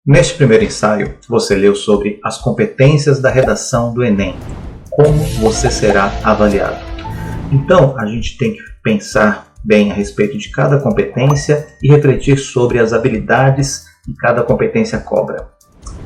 Neste primeiro ensaio, você leu sobre as competências da redação do Enem, como você será avaliado. Então, a gente tem que pensar bem a respeito de cada competência e refletir sobre as habilidades que cada competência cobra.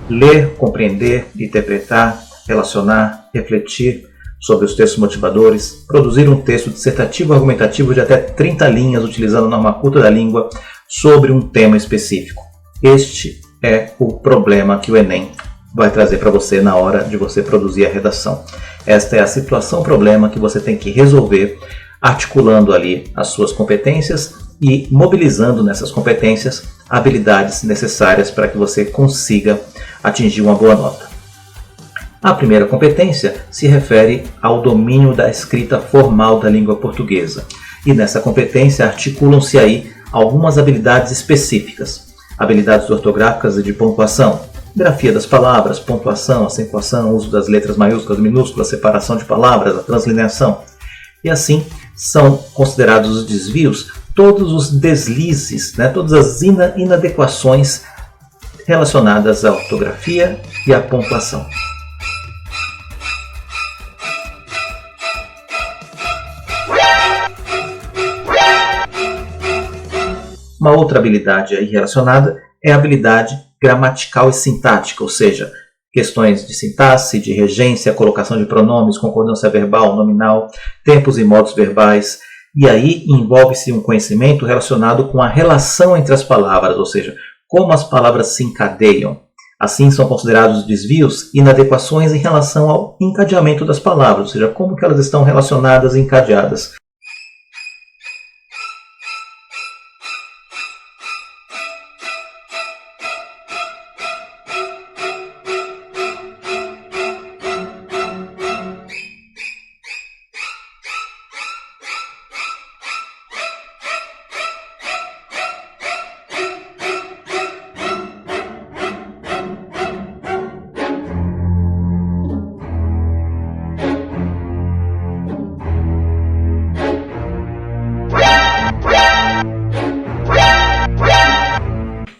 Ler, compreender, interpretar, relacionar, refletir sobre os textos motivadores, produzir um texto dissertativo argumentativo de até 30 linhas utilizando a norma culta da língua sobre um tema específico. Este é o problema que o Enem vai trazer para você na hora de você produzir a redação. Esta é a situação-problema que você tem que resolver, articulando ali as suas competências e mobilizando nessas competências habilidades necessárias para que você consiga atingir uma boa nota. A primeira competência se refere ao domínio da escrita formal da língua portuguesa. E nessa competência articulam-se aí algumas habilidades específicas. Habilidades ortográficas e de pontuação, grafia das palavras, pontuação, acentuação, uso das letras maiúsculas, minúsculas, separação de palavras, a translineação. E assim são considerados os desvios todos os deslizes, todas as inadequações relacionadas à ortografia e à pontuação. Uma outra habilidade aí relacionada é a habilidade gramatical e sintática, ou seja, questões de sintaxe, de regência, colocação de pronomes, concordância verbal, nominal, tempos e modos verbais. E aí envolve-se um conhecimento relacionado com a relação entre as palavras, ou seja, como as palavras se encadeiam. Assim são considerados desvios inadequações em relação ao encadeamento das palavras, ou seja, como que elas estão relacionadas e encadeadas.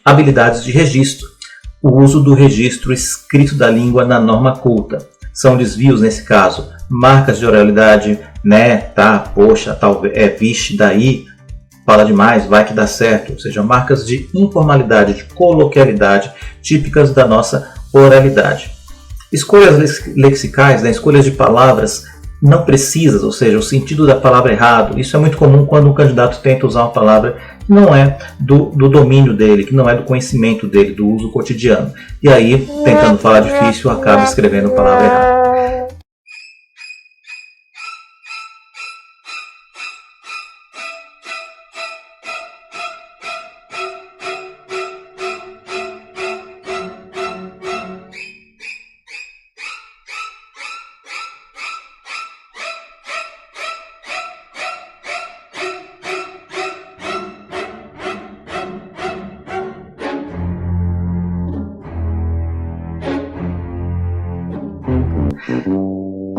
Habilidades de registro. O uso do registro escrito da língua na norma culta. São desvios nesse caso. Marcas de oralidade, né, tá, poxa, talvez, vixe, daí, fala demais, vai que dá certo. Ou seja, marcas de informalidade, de coloquialidade, típicas da nossa oralidade. Escolhas lexicais, escolhas de palavras não precisas, ou seja, o sentido da palavra errado. Isso é muito comum quando um candidato tenta usar uma palavra que não é do domínio dele, que não é do conhecimento dele, do uso cotidiano. E aí, tentando falar difícil, acaba escrevendo a palavra errada.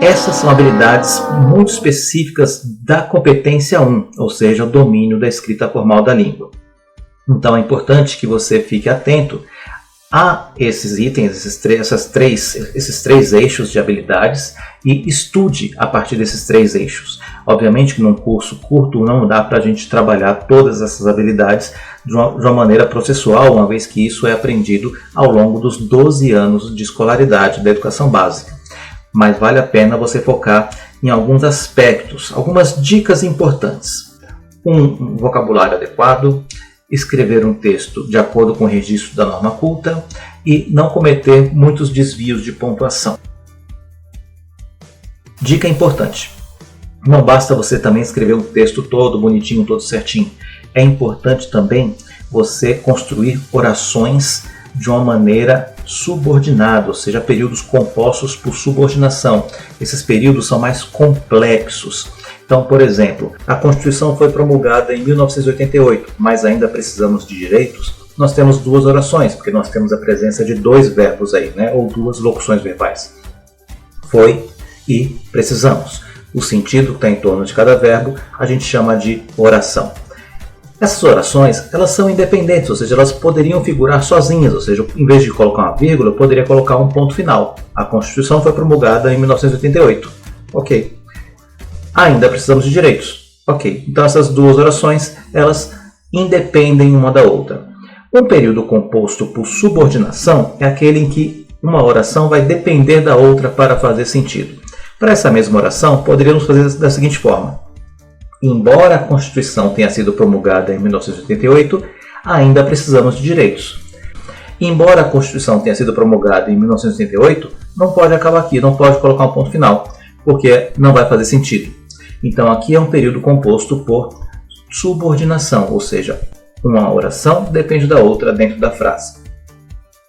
Essas são habilidades muito específicas da competência 1, ou seja, o domínio da escrita formal da língua. Então é importante que você fique atento a esses itens, esses três eixos de habilidades e estude a partir desses três eixos. Obviamente que num curso curto não dá para a gente trabalhar todas essas habilidades de uma maneira processual, uma vez que isso é aprendido ao longo dos 12 anos de escolaridade da educação básica. Mas vale a pena você focar em alguns aspectos, algumas dicas importantes. Um vocabulário adequado, escrever um texto de acordo com o registro da norma culta e não cometer muitos desvios de pontuação. Dica importante: não basta você também escrever um texto todo bonitinho, todo certinho. É importante também você construir orações de uma maneira subordinada, ou seja, períodos compostos por subordinação. Esses períodos são mais complexos. Então, por exemplo, a Constituição foi promulgada em 1988, mas ainda precisamos de direitos. Nós temos duas orações, porque nós temos a presença de dois verbos aí, ou duas locuções verbais. Foi e precisamos. O sentido que está em torno de cada verbo a gente chama de oração. Essas orações, elas são independentes, ou seja, elas poderiam figurar sozinhas, ou seja, em vez de colocar uma vírgula, eu poderia colocar um ponto final. A Constituição foi promulgada em 1988. Ok. Ainda precisamos de direitos. Ok. Então essas duas orações, elas independem uma da outra. Um período composto por subordinação é aquele em que uma oração vai depender da outra para fazer sentido. Para essa mesma oração, poderíamos fazer da seguinte forma. Embora a Constituição tenha sido promulgada em 1988, ainda precisamos de direitos. Embora a Constituição tenha sido promulgada em 1988, não pode acabar aqui, não pode colocar um ponto final, porque não vai fazer sentido. Então aqui é um período composto por subordinação, ou seja, uma oração depende da outra dentro da frase.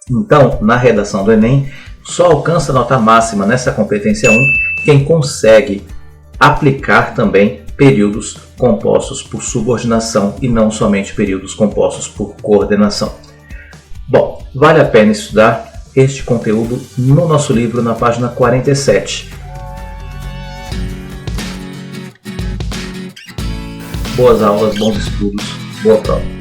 Então, na redação do Enem, só alcança nota máxima nessa competência 1 quem consegue aplicar também períodos compostos por subordinação e não somente períodos compostos por coordenação. Bom, vale a pena estudar este conteúdo no nosso livro na página 47. Boas aulas, bons estudos, boa prova.